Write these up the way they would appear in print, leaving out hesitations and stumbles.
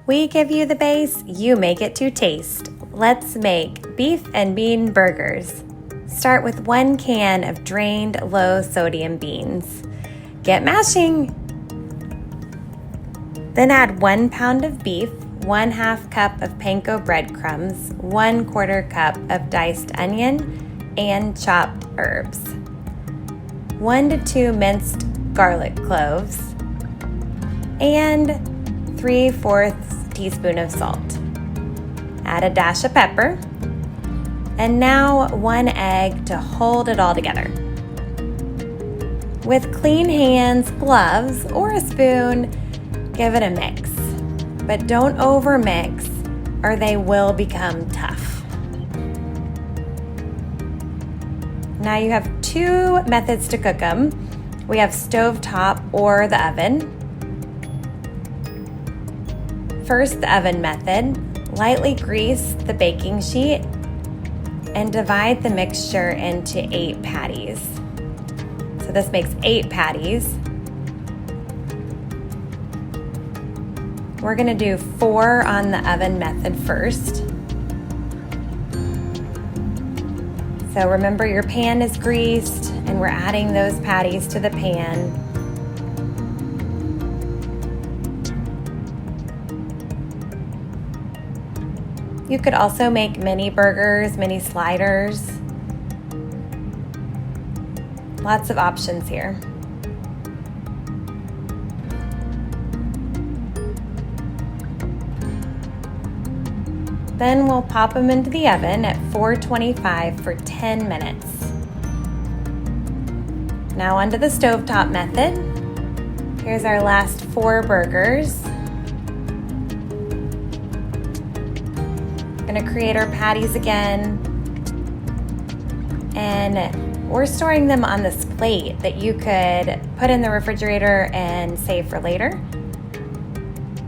We give you the base, you make it to taste. Let's make beef and bean burgers. Start with 1 can of drained low-sodium beans. Get mashing! Then add 1 pound of beef, 1/2 cup of panko breadcrumbs, 1/4 cup of diced onion, and chopped herbs. 1 to 2 minced garlic cloves, and 3/4 teaspoon of salt. Add a dash of pepper, and now 1 egg to hold it all together. With clean hands, gloves, or a spoon, give it a mix, but don't overmix or they will become tough. Now you have 2 methods to cook them. We have stovetop or the oven. First, the oven method. Lightly grease the baking sheet and divide the mixture into 8 patties. So this makes 8 patties. We're gonna do 4 on the oven method first. So remember your pan is greased and we're adding those patties to the pan. You could also make mini burgers, mini sliders. Lots of options here. Then we'll pop them into the oven at 425 for 10 minutes. Now onto the stovetop method. Here's our last 4 burgers. We're gonna create our patties again, and we're storing them on this plate that you could put in the refrigerator and save for later.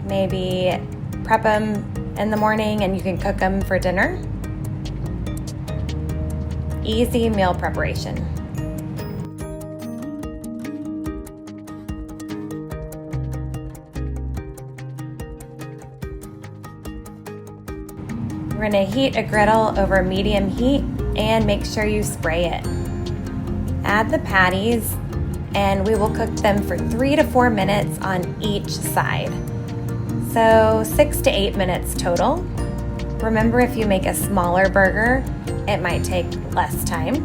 Maybe prep them in the morning and you can cook them for dinner. Easy meal preparation. We're gonna heat a griddle over medium heat and make sure you spray it. Add the patties and we will cook them for 3 to 4 minutes on each side. So 6 to 8 minutes total. Remember, if you make a smaller burger, it might take less time.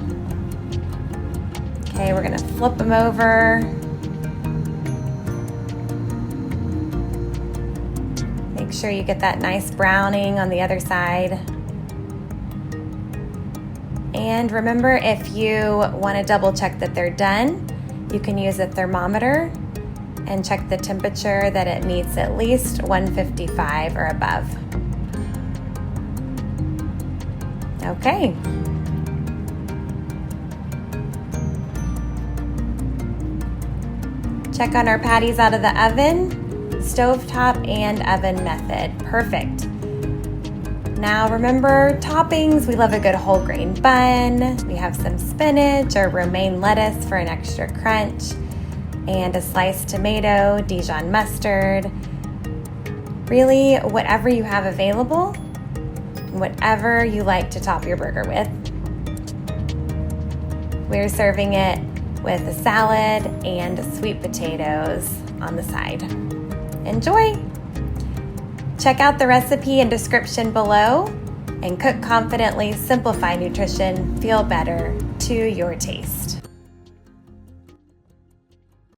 Okay, we're gonna flip them over. Make sure you get that nice browning on the other side. And remember, if you wanna double check that they're done, you can use a thermometer and check the temperature that it meets at least 155 or above. Okay. Check on our patties out of the oven, stovetop and oven method. Perfect. Now remember, toppings, we love a good whole grain bun. We have some spinach or romaine lettuce for an extra crunch, and a sliced tomato, Dijon mustard. Really, whatever you have available, whatever you like to top your burger with. We're serving it with a salad and sweet potatoes on the side. Enjoy! Check out the recipe and description below, and cook confidently, simplify nutrition, feel better to your taste.